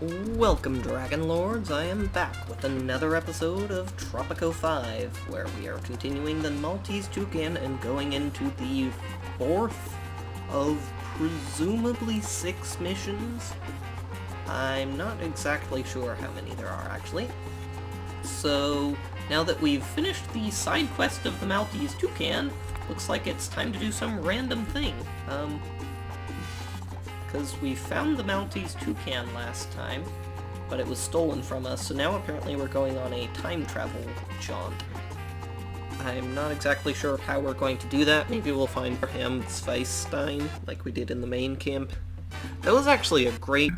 Welcome, Dragon Lords. I am back with another episode of Tropico 5, where we are continuing the Maltese Toucan and going into the fourth of presumably 6 missions. I'm not exactly sure how many there are, actually. So, now that we've finished the side quest of the Maltese Toucan, looks like it's time to do some random thing. Because we found the Maltese Toucan last time, but it was stolen from us, so now apparently we're going on a time travel jaunt. I'm not exactly sure how we're going to do that. Maybe we'll find Abraham Zweistein, like we did in the main camp. That was actually a great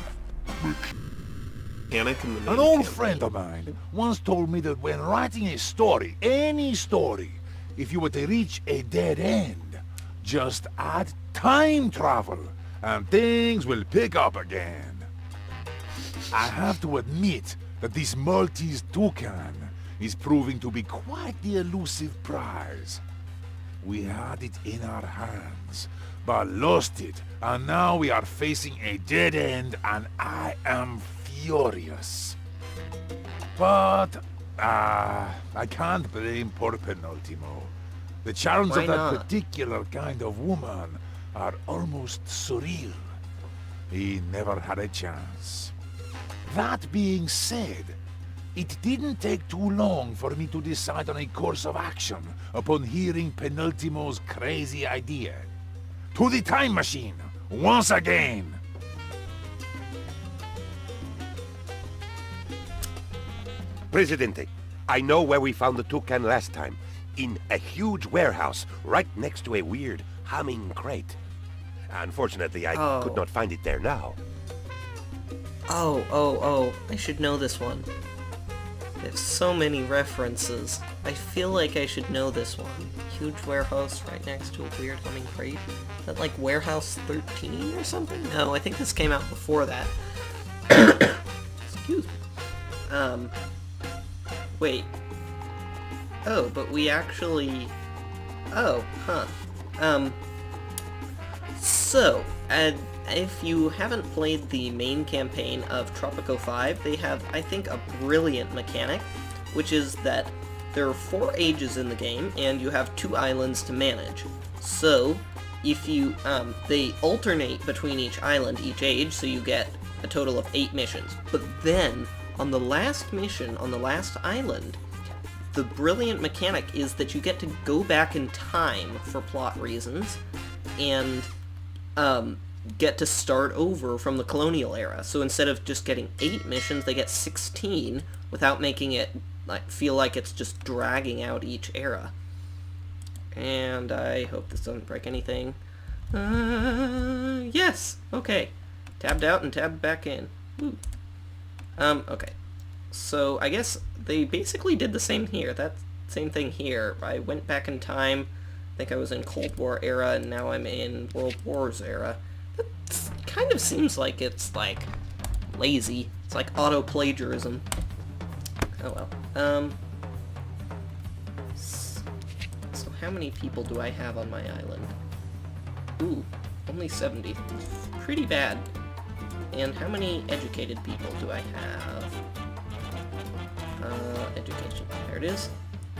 mechanic in the main An old campaign. friend of mine once told me that when writing a story, any story, if you were to reach a dead end, just add time travel, and things will pick up again. I have to admit that this Maltese Toucan is proving to be quite the elusive prize. We had it in our hands, but lost it, and now we are facing a dead end, and I am furious. But, I can't blame poor Penultimo. The charms Why of that not? particular kind of woman are almost surreal. He never had a chance. That being said, it didn't take too long for me to decide on a course of action upon hearing Penultimo's crazy idea. To the time machine, once again! Presidente, I know where we found the Toucan last time. In a huge warehouse, right next to a weird humming crate. Unfortunately, I could not find it there now. Oh, I should know this one. There's so many references. I feel like I should know this one. Huge warehouse right next to a weird humming crate. Is that like Warehouse 13 or something? No, I think this came out before that. Excuse me. Wait. Oh, but we actually... Oh, huh. So, if you haven't played the main campaign of Tropico 5, they have, I think, a brilliant mechanic, which is that there are 4 ages in the game, and you have 2 islands to manage. So, if you, they alternate between each island, each age, so you get a total of 8 missions. But then, on the last mission, on the last island, the brilliant mechanic is that you get to go back in time for plot reasons, and get to start over from the colonial era. So instead of just getting 8 missions, they get 16 without making it feel like it's just dragging out each era. And I hope this doesn't break anything. Yes! Okay. Tabbed out and tabbed back in. Woo. Okay. So I guess they basically did the same here. That same thing here. I went back in time. I think I was in Cold War era, and now I'm in World Wars era. That kind of seems like it's, like, lazy. It's like auto-plagiarism. Oh well. So how many people do I have on my island? Ooh, only 70. Pretty bad. And how many educated people do I have? Education. There it is.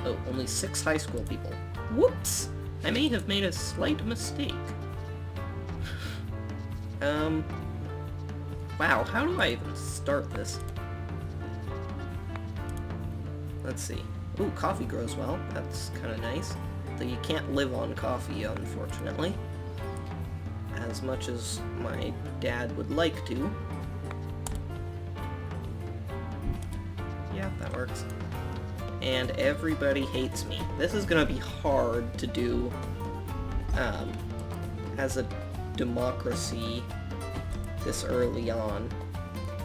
Oh, only 6 high school people. Whoops! I may have made a slight mistake. Wow, how do I even start this? Let's see. Ooh, coffee grows well. That's kind of nice. Though you can't live on coffee, unfortunately. As much as my dad would like to. Yeah, that works. And everybody hates me. This is gonna be hard to do as a democracy this early on.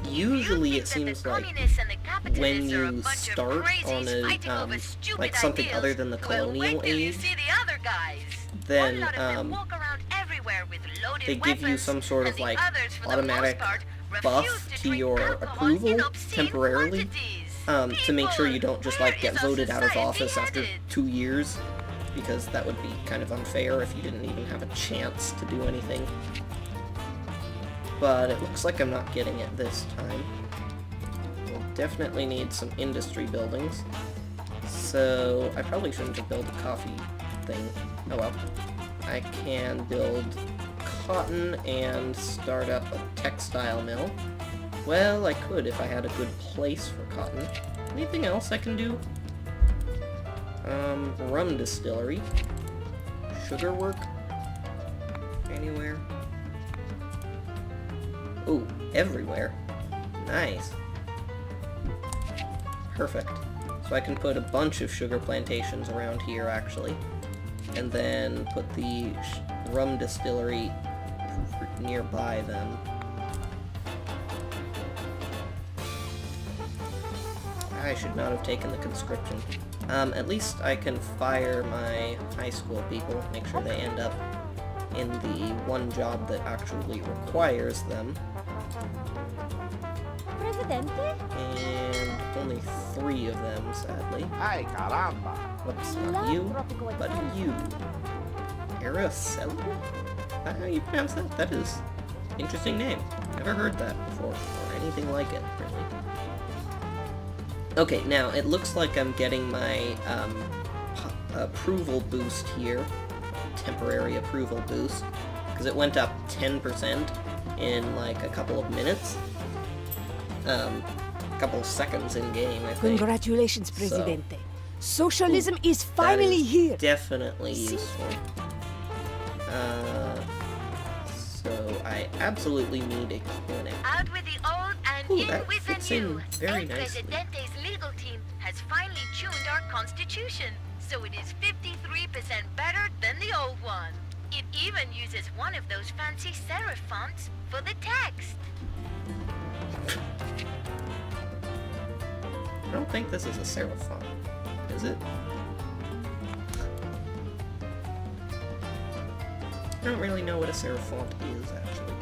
Usually it seems like when you start on a, like something other than the colonial age, then they give you some sort of like automatic buff to your approval temporarily. To make sure you don't just, like, get voted out of office after 2 years, because that would be kind of unfair if you didn't even have a chance to do anything. but it looks like I'm not getting it this time. We'll definitely need some industry buildings. So I probably shouldn't have built a coffee thing. Oh well. I can build cotton and start up a textile mill. Well, I could if I had a good place for cotton. Anything else I can do? Rum distillery. Sugar work? Anywhere? Ooh, everywhere. Nice. Perfect. So I can put a bunch of sugar plantations around here, actually. And then put the rum distillery nearby them. I should not have taken the conscription. At least I can fire my high school people, make sure they end up in the one job that actually requires them. Presidente? And only 3 of them, sadly. Ay, caramba! Whoops, not you, but you. Araceli? How do you pronounce that? That is an interesting name. Never heard that before, or anything like it, really. Okay, now, it looks like I'm getting my approval boost here. Temporary approval boost. Because it went up 10% in, like, a couple of minutes. A couple of seconds in game, I think. Congratulations, Presidente. Socialism is finally here. Definitely useful. So I absolutely need a clinic. Out with the old and Ooh, in that with the fits new. in very El nicely. Presidente's legal team has finally tuned our constitution, so it is 53% better than the old one. It even uses one of those fancy serif fonts for the text. I don't think this is a serif font, is it? I don't really know what a serif font is, actually.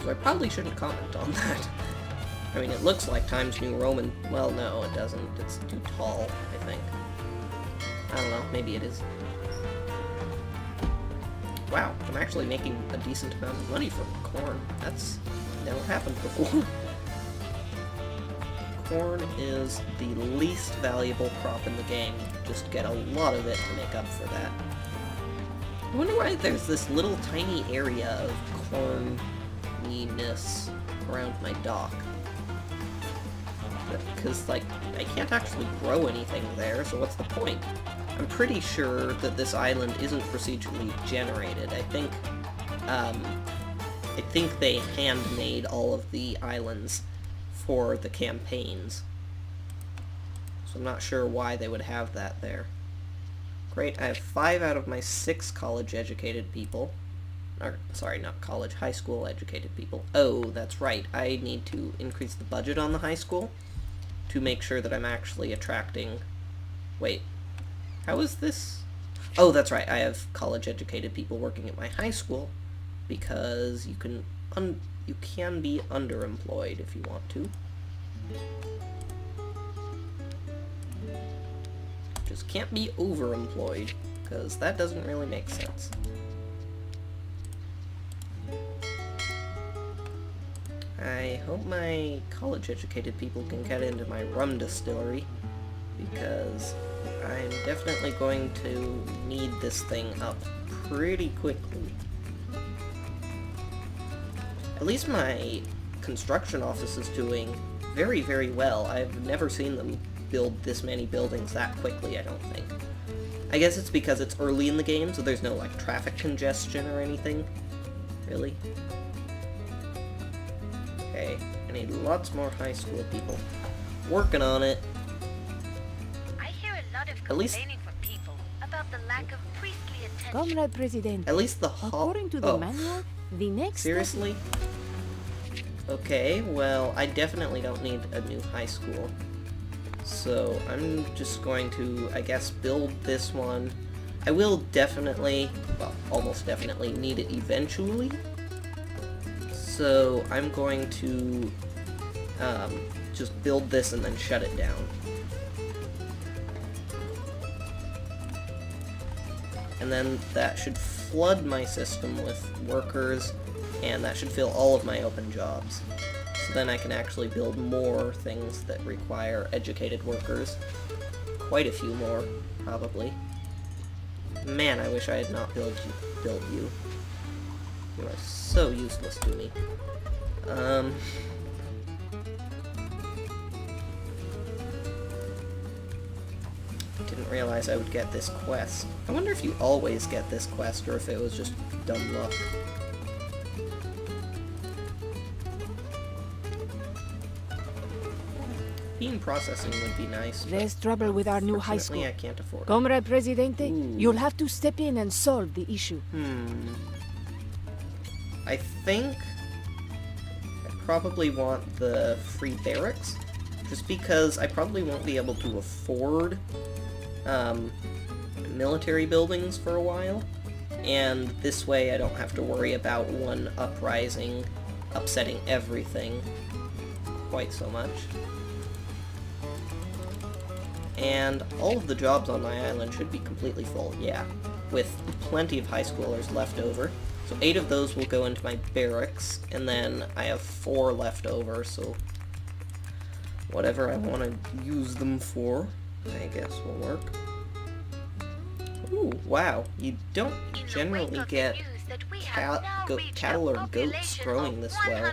So I probably shouldn't comment on that. I mean, it looks like Times New Roman. Well, no, it doesn't. It's too tall, I think. I don't know. Maybe it is. Wow, I'm actually making a decent amount of money from corn. That's never happened before. Corn is the least valuable crop in the game. Just get a lot of it to make up for that. I wonder why there's this little tiny area of corniness around my dock. Because, like, I can't actually grow anything there, so what's the point? I'm pretty sure that this island isn't procedurally generated. I think they handmade all of the islands for the campaigns. So I'm not sure why they would have that there. Great, I have 5 out of my 6 college-educated people. Or, sorry, not college, high school-educated people. Oh, that's right, I need to increase the budget on the high school to make sure that I'm actually attracting... Wait, how is this? Oh, that's right, I have college-educated people working at my high school because you can be underemployed if you want to. Just can't be overemployed, because that doesn't really make sense. I hope my college-educated people can get into my rum distillery, because I'm definitely going to need this thing up pretty quickly. At least my construction office is doing very, very well. I've never seen them build this many buildings that quickly, I don't think. I guess it's because it's early in the game, so there's no, like, traffic congestion or anything. Really. Okay, I need lots more high school people. Working on it. I hear a lot of At least- complaining from people about the lack of priestly attention. Comrade Presidente. At least the hall... According to the manual, the next Seriously? Okay, well, I definitely don't need a new high school. So, I'm just going to, I guess, build this one. I will definitely, well, almost definitely need it eventually. So, I'm going to just build this and then shut it down. And then that should flood my system with workers and that should fill all of my open jobs. So then I can actually build more things that require educated workers. Quite a few more, probably. Man, I wish I had not built you. You are so useless to me. Didn't realize I would get this quest. I wonder if you always get this quest, or if it was just dumb luck. Bean processing would be nice. There's trouble with our new high school. I can't afford it. Comrade Presidente, Ooh. you'll have to step in and solve the issue. I think I probably want the free barracks, just because I probably won't be able to afford military buildings for a while, and this way I don't have to worry about one uprising upsetting everything quite so much. And all of the jobs on my island should be completely full, yeah, with plenty of high schoolers left over. So 8 of those will go into my barracks, and then I have 4 left over, so whatever I want to use them for, I guess will work. Ooh, wow, you don't generally get cattle or goats growing this well.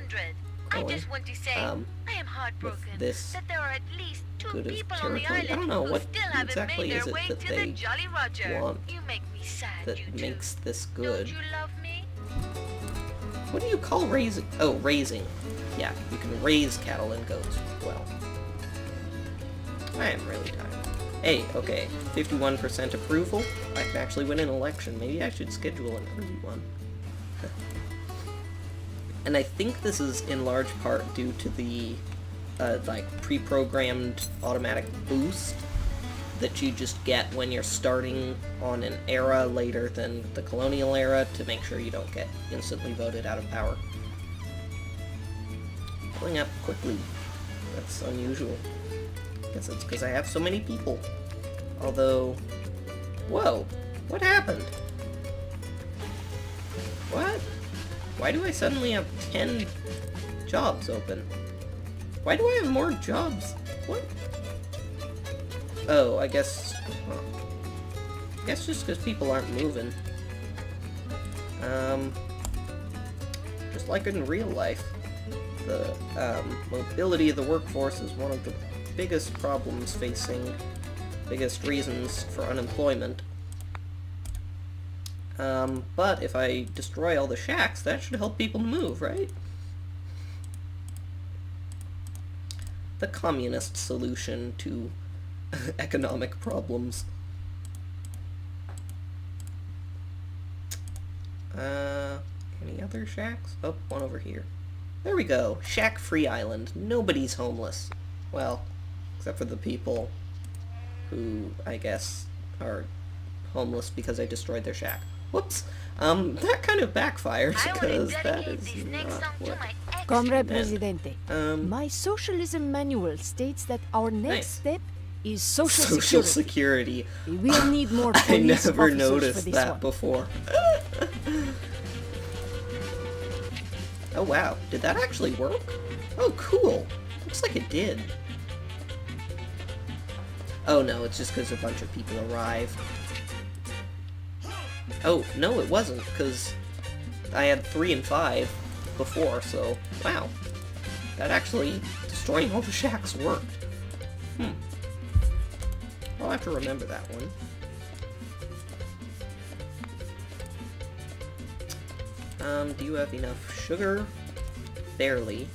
I just want to say, I am heartbroken this that there are at least 2 good of people on the territory. I don't island know, who what still haven't exactly made is their it way that to they the Jolly Roger. want You make me sad, that you makes this do. good? Don't you love me? What do you call raising? Oh, raising. Yeah, you can raise cattle and goats. Well, I am really tired. Hey, okay, 51% approval. I can actually win an election. Maybe I should schedule an early one. And I think this is in large part due to the, like, pre-programmed automatic boost that you just get when you're starting on an era later than the colonial era to make sure you don't get instantly voted out of power. Pulling up quickly. That's unusual. Guess it's because I have so many people. Although... Whoa! What happened? What? Why do I suddenly have 10 jobs open? Why do I have more jobs? What? Oh, I guess... Huh. I guess just because people aren't moving. Just like in real life. The mobility of the workforce is one of the biggest problems facing, biggest reasons for unemployment. But if I destroy all the shacks, that should help people move, right? The communist solution to economic problems. Any other shacks? Oh, one over here. There we go. Shack-free island. Nobody's homeless. Well, except for the people who, I guess, are homeless because I destroyed their shack. Whoops. That kind of backfires, because that is not what... Comrade Presidente, Um, my socialism manual states that our next Nice. step is social Social security. security. We'll need more I police never officers for noticed this that one. before. Oh wow, did that actually work? Oh cool, looks like it did. Oh no, it's just because a bunch of people arrived. Oh, no it wasn't, because I had 3 and 5 before, so wow. That actually, destroying all the shacks worked. I'll have to remember that one. Do you have enough sugar? Barely.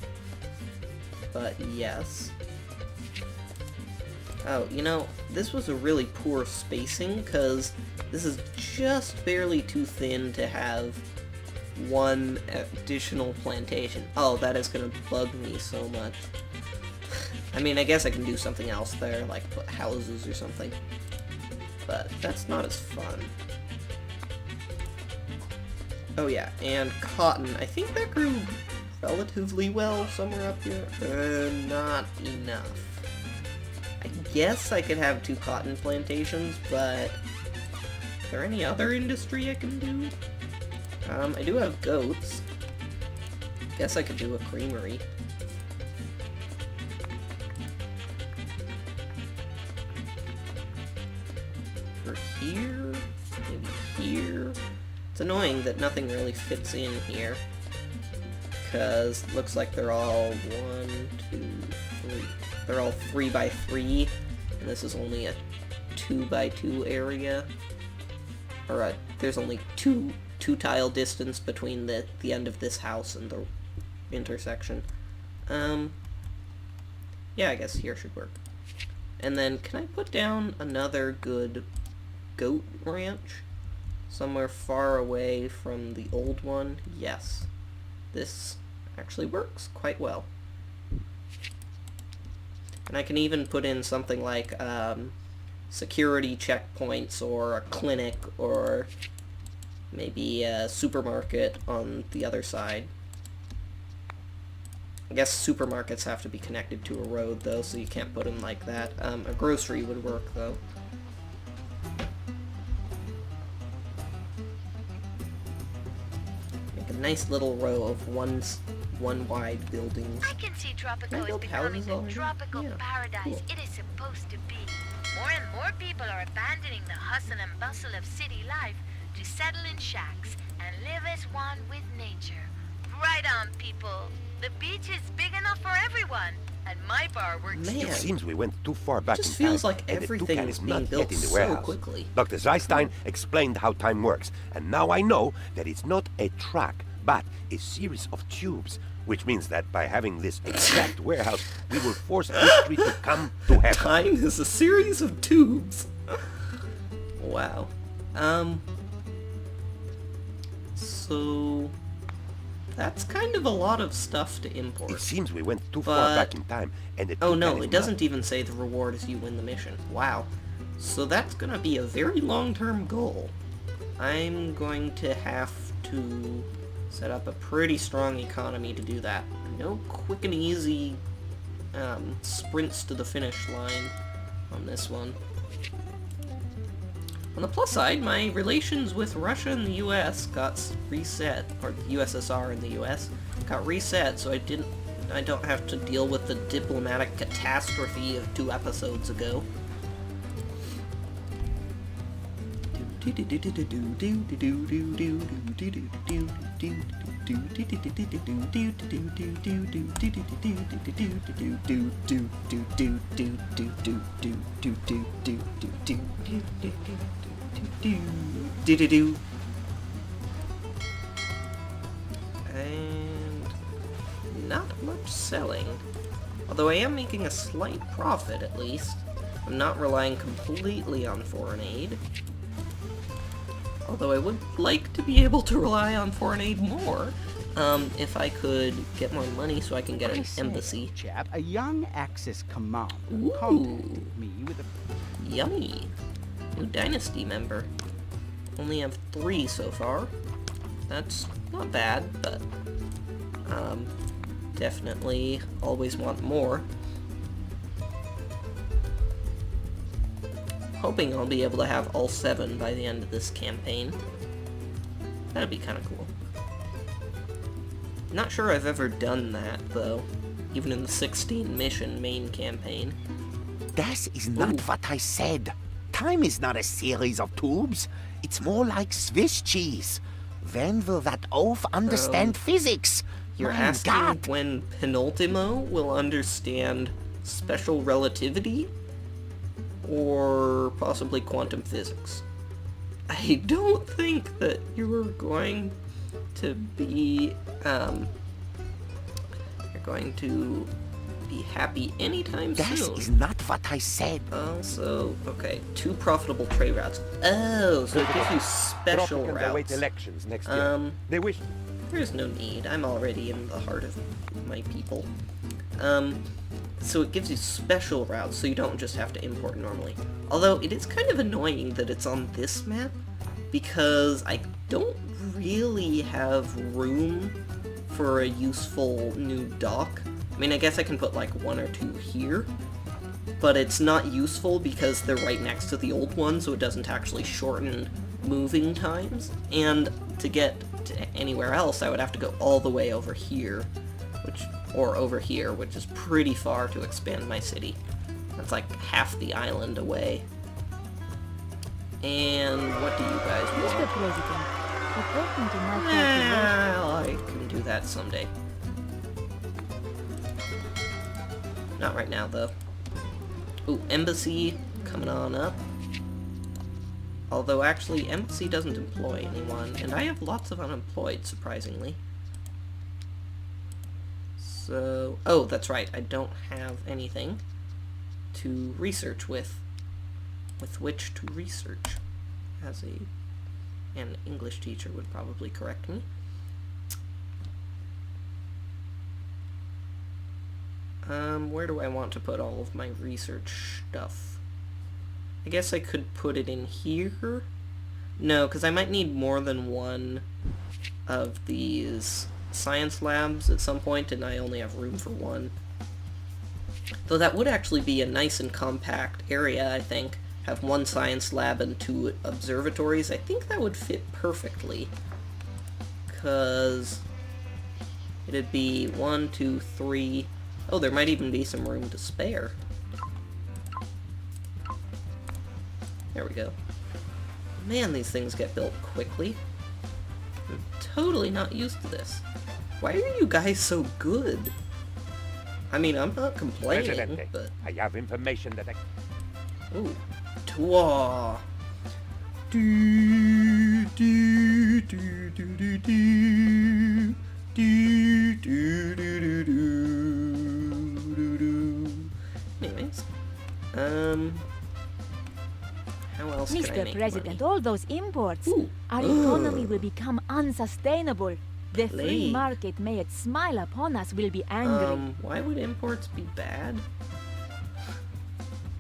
But yes. Oh, you know, this was a really poor spacing, because this is just barely too thin to have one additional plantation. Oh, that is gonna bug me so much. I mean, I guess I can do something else there, like put houses or something. But that's not as fun. Oh yeah, and cotton. I think that grew relatively well somewhere up here. Not enough. I guess I could have 2 cotton plantations, but is there any other industry I can do? I do have goats. Guess I could do a creamery. For here, maybe here. It's annoying that nothing really fits in here, because it looks like they're all 1, 2, 3. They're all 3 by 3, and this is only a 2 by 2 area. Or there's only two tile distance between the end of this house and the intersection. Yeah, I guess here should work. And then, can I put down another good goat ranch? Somewhere far away from the old one? Yes. This actually works quite well. And I can even put in something like, security checkpoints, or a clinic, or maybe a supermarket on the other side. I guess supermarkets have to be connected to a road, though, so you can't put them like that. A grocery would work, though. Make a nice little row of one wide buildings. I can see Tropico build is becoming houses the already? tropical Yeah, paradise cool. it is supposed to be. More and more people are abandoning the hustle and bustle of city life to settle in shacks and live as one with nature. Right on, people. The beach is big enough for everyone, and my bar works. Man. It seems we went too far back just in time. feels like and the everything Toucan is is being not built yet in the so warehouse. quickly. Dr. Zeistein explained how time works, and now I know that it's not a track, but a series of tubes, which means that by having this exact warehouse, we will force history to come to heaven. Time is a series of tubes. Wow. So that's kind of a lot of stuff to import. It seems we went too But- far back in time, and the Oh Toucan no, is it doesn't even say the reward is you win the mission. Wow. So that's gonna be a very long-term goal. I'm going to have to set up a pretty strong economy to do that. No quick and easy sprints to the finish line on this one. On the plus side, my relations with Russia and the US got reset, or the USSR and the US got reset, so I don't have to deal with the diplomatic catastrophe of 2 episodes ago. And not much selling. Although I am making a slight profit, at least. I'm not relying completely on foreign aid. Although I would like to be able to rely on foreign aid more, if I could get more money so I can get an embassy. Chap, a young Axis commander Ooh. contacted me with a... Yummy. New dynasty member. Only have 3 so far. That's not bad, but definitely always want more. Hoping I'll be able to have all 7 by the end of this campaign. That'd be kind of cool. Not sure I've ever done that, though. Even in the 16 mission main campaign. That is not Ooh. what I said. Time is not a series of tubes. It's more like Swiss cheese. When will that oaf understand physics? You're My asking God. when Penultimo will understand special relativity? Or possibly quantum physics? I don't think that you're going to be, you're going to be happy anytime That soon. is not what I said. Also, okay, 2 profitable trade routes. Oh, so it gives you special Tropicans await routes. elections next year. They wish... There's no need. I'm already in the heart of my people. So it gives you special routes, so you don't just have to import normally. Although, it is kind of annoying that it's on this map, because I don't really have room for a useful new dock. I mean, I guess I can put like 1 or 2 here, but it's not useful because they're right next to the old one, so it doesn't actually shorten moving times. And to get to anywhere else, I would have to go all the way over here, or over here, which is pretty far to expand my city. That's like half the island away. And what do you guys Mr. want? President, according to my calculations, Well, I can do that someday. Not right now, though. Ooh, embassy coming on up. Although, actually, embassy doesn't employ anyone, and I have lots of unemployed, surprisingly. So... Oh, that's right, I don't have anything to research with which to research, as an English teacher would probably correct me. Where do I want to put all of my research stuff? I guess I could put it in here? No, because I might need more than one of these science labs at some point, and I only have room for one. Though that would actually be a nice and compact area, I think. Have one science lab and 2 observatories. I think that would fit perfectly. Because it'd be 1, 2, 3... Oh, there might even be some room to spare. There we go. Man, these things get built quickly. I'm totally not used to this. Why are you guys so good? I mean, I'm not complaining, Presidente, but... I have information that I... Ooh. Twa. Do, do, do, do, do, do. Do, do, do, do, do, do, do. Anyways, how else can I Mr. make President, money? all those imports, Ooh. our economy will become unsustainable. The free Plague. market, may it smile upon us, will be angry. Why would imports be bad?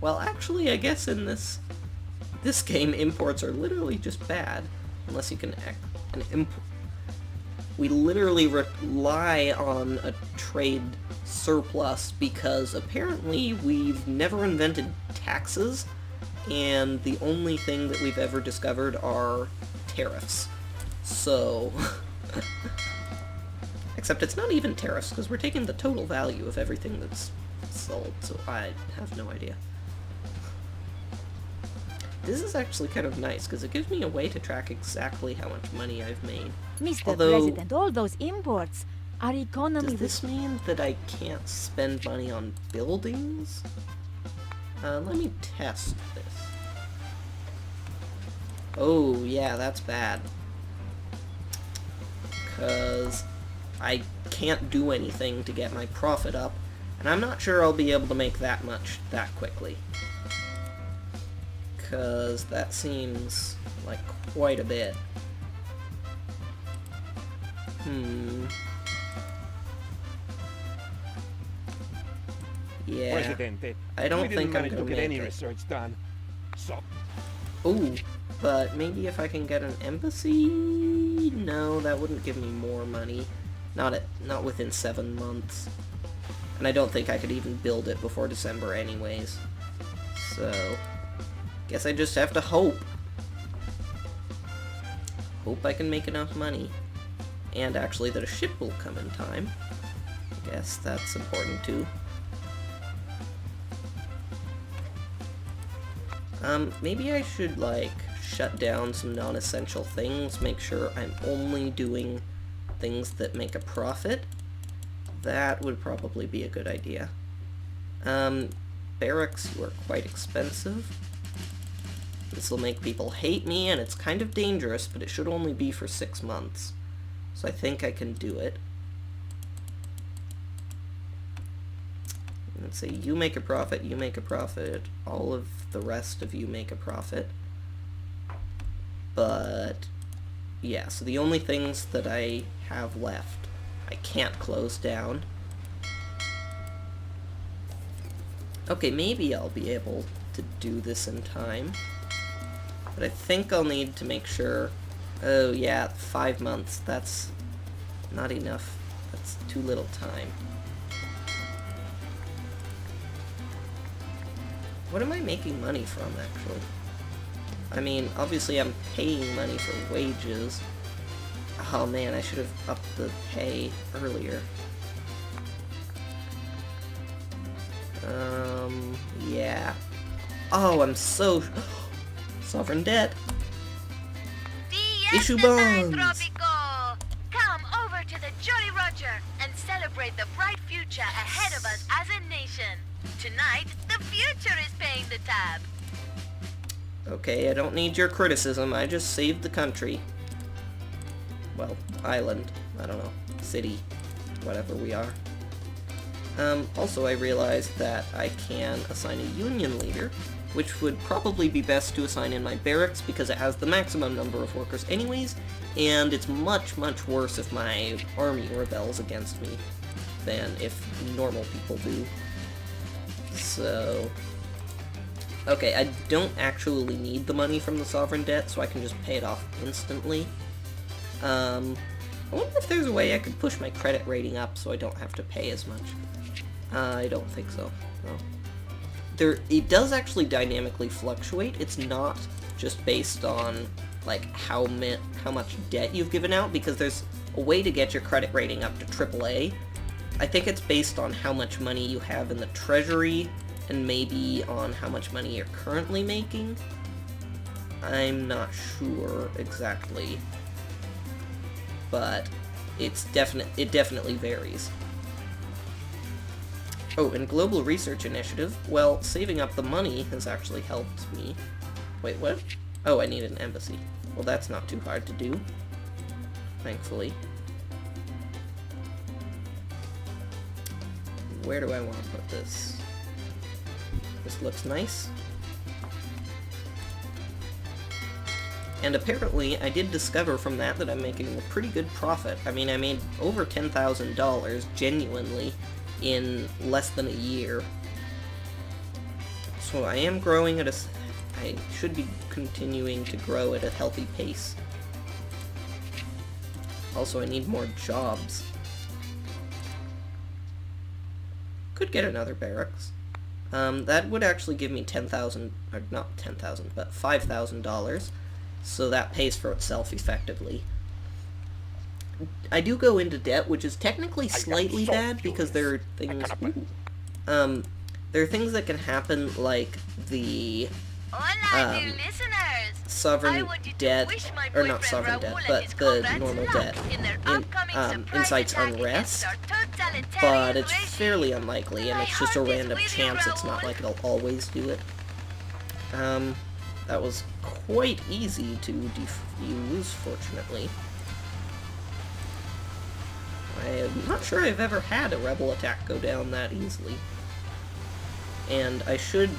Well, actually, I guess in this game, imports are literally just bad, unless you can import. We literally rely on a trade surplus because apparently we've never invented taxes, and the only thing that we've ever discovered are tariffs. So... Except it's not even tariffs, because we're taking the total value of everything that's sold, so I have no idea. This is actually kind of nice, because it gives me a way to track exactly how much money I've made. Mr. Although- President, all those imports, our economy Does will... this mean that I can't spend money on buildings? Let me test this. Oh, yeah, that's bad. Because I can't do anything to get my profit up, and I'm not sure I'll be able to make that much that quickly. Because that seems like quite a bit. Yeah, Presidente, I don't we didn't think I'm manage gonna to get make any it. research done. So, Ooh, but maybe if I can get an embassy? No, that wouldn't give me more money. Not within 7 months. And I don't think I could even build it before December anyways. So, guess I just have to hope. Hope I can make enough money. And actually that a ship will come in time. I guess that's important too. Maybe I should, like, shut down some non-essential things, make sure I'm only doing things that make a profit. That would probably be a good idea. Barracks were quite expensive. This will make people hate me, and it's kind of dangerous, but it should only be for 6 months. So I think I can do it. Let's say you make a profit, you make a profit, all of the rest of you make a profit. But, yeah, so the only things that I have left, I can't close down. Okay, maybe I'll be able to do this in time. But I think I'll need to make sure... Oh, yeah, 5 months, that's not enough. That's too little time. What am I making money from, actually? I mean, obviously I'm paying money for wages. Oh man, I should have upped the pay earlier. Yeah. Oh, I'm so... Sovereign debt. Issue bonds! Tropico! Come over to the Jolly Roger and celebrate the bright future ahead of us as a nation. Tonight, the future is paying the tab. Okay, I don't need your criticism. I just saved the country. Well, island. I don't know. City. Whatever we are. Also, I realized that I can assign a union leader, which would probably be best to assign in my barracks because it has the maximum number of workers anyways, and it's much, much worse if my army rebels against me than if normal people do. So... okay, I don't actually need the money from the sovereign debt, so I can just pay it off instantly. I wonder if there's a way I could push my credit rating up so I don't have to pay as much. I don't think so. No. It does actually dynamically fluctuate. It's not just based on, like, how much debt you've given out, because there's a way to get your credit rating up to AAA. I think it's based on how much money you have in the treasury, and maybe on how much money you're currently making. I'm not sure exactly, but it definitely varies. Oh, and Global Research Initiative, well, saving up the money has actually helped me. Wait, what? Oh, I need an embassy. Well, that's not too hard to do, thankfully. Where do I want to put this? This looks nice. And apparently, I did discover from that I'm making a pretty good profit. I mean, I made over $10,000, genuinely, in less than a year. So I am growing at I should be continuing to grow at a healthy pace. Also, I need more jobs. Could get another barracks. That would actually give me $10,000, or not $10,000, but $5,000. So that pays for itself effectively. I do go into debt, which is technically slightly bad because there are things. There are things that can happen, like the Hola, dear listeners. sovereign debt, or not sovereign debt, but the normal debt, incites unrest. But it's fairly unlikely, and it's just a random chance. It's not like it'll always do it. That was quite easy to defuse, fortunately. I'm not sure I've ever had a rebel attack go down that easily. And I should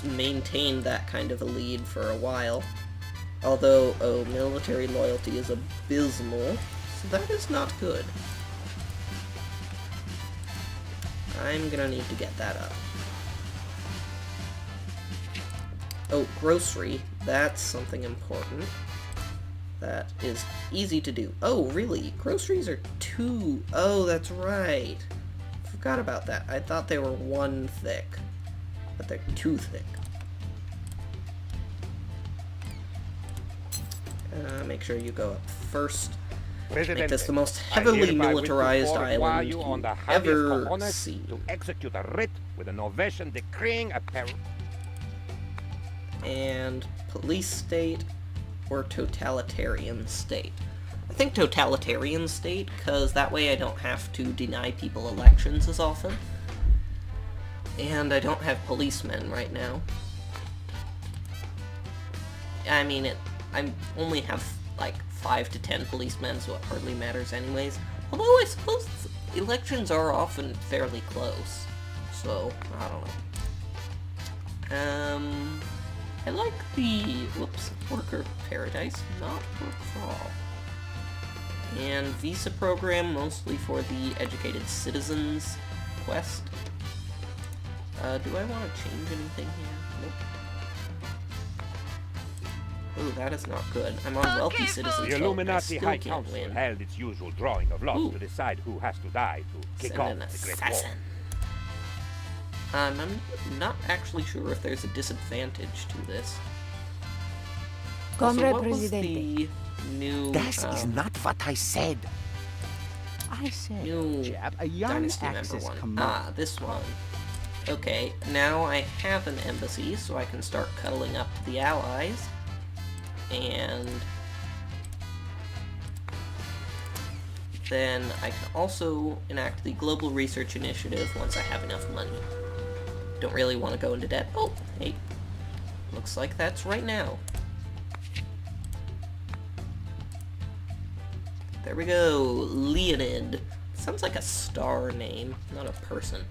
maintain that kind of a lead for a while. Although, oh, military loyalty is abysmal, so that is not good. I'm gonna need to get that up. Oh, grocery. That's something important. That is easy to do. Oh, really? Groceries are 2. Oh, that's right. Forgot about that. I thought they were 1 thick, but they're 2 thick. Make sure you go up first. Make this the most heavily militarized island you ever see. To execute a writ with an ovation decreeing a and police state or totalitarian state. I think totalitarian state, because that way I don't have to deny people elections as often. And I don't have policemen right now. I mean, I only have like 5 to 10 policemen, so it hardly matters anyways. Although I suppose elections are often fairly close. So, I don't know. I like the, worker paradise, not work for all. And visa program, mostly for the educated citizens quest. Do I want to change anything here? Nope. Ooh, that is not good. I'm on wealthy citizens. The Illuminati High Council held its usual drawing of lots to decide who has to die to kick off the Great War. I'm not actually sure if there's a disadvantage to this. Comrade Also, what was Presidente. the new... Das ist not what I said. I said, New chap, a young Dynasty member Axis one. command. Ah, this one. Okay, now I have an embassy, so I can start cuddling up the allies. And then I can also enact the Global Research Initiative once I have enough money. Don't really want to go into debt. Oh, hey. Looks like that's right now. There we go. Leonid. Sounds like a star name, not a person.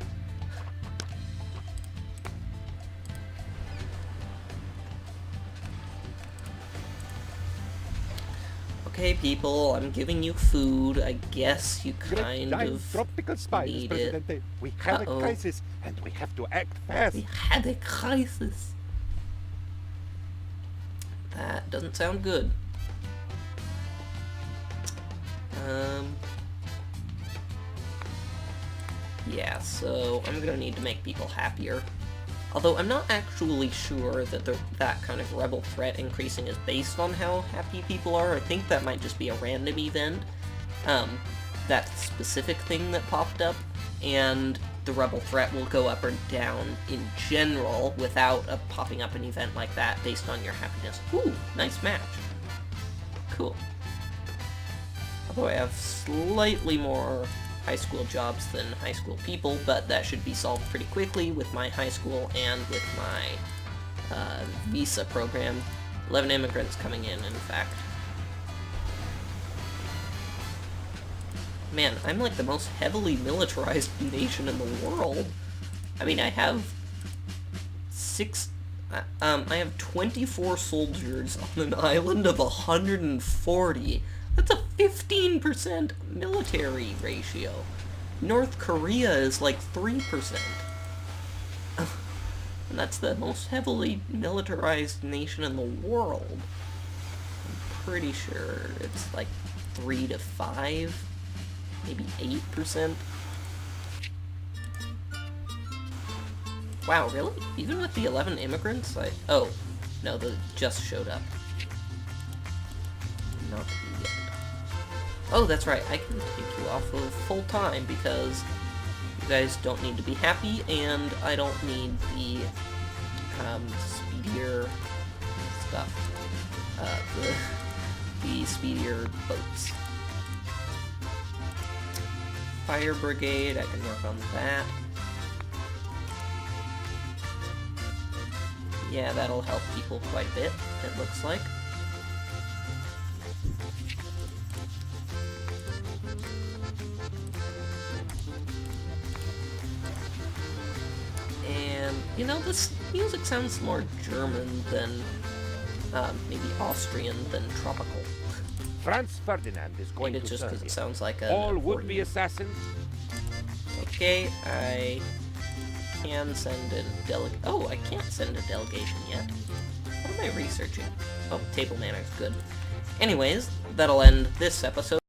Okay, people, I'm giving you food. I guess you kind of tropical spies, need Presidente. it. We have Uh-oh. a crisis, and we have to act fast. We had a crisis. That doesn't sound good. Yeah, so I'm gonna need to make people happier. Although I'm not actually sure that that kind of rebel threat increasing is based on how happy people are. I think that might just be a random event. That specific thing that popped up, and the rebel threat will go up or down in general without popping up an event like that based on your happiness. Ooh, nice match. Cool. Although I have slightly more high school jobs than high school people, but that should be solved pretty quickly with my high school and with my visa program. 11 immigrants coming in fact. Man, I'm like the most heavily militarized nation in the world. I mean, I have I have 24 soldiers on an island of 140. That's a 15% military ratio. North Korea is like 3%. And that's the most heavily militarized nation in the world. I'm pretty sure it's like 3 to 5, maybe 8%. Wow, really? Even with the 11 immigrants? Oh, no, they just showed up. Not yet. Oh, that's right, I can take you off of full time because you guys don't need to be happy, and I don't need the speedier stuff. The speedier boats. Fire brigade, I can work on that. Yeah, that'll help people quite a bit, it looks like. And, you know, this music sounds more German than, maybe Austrian than tropical. Franz Ferdinand is going Maybe it's to just serve because it you. sounds like a... All would-be assassins. Okay, I can send a Oh, I can't send a delegation yet. What am I researching? Oh, table manners, good. Anyways, that'll end this episode.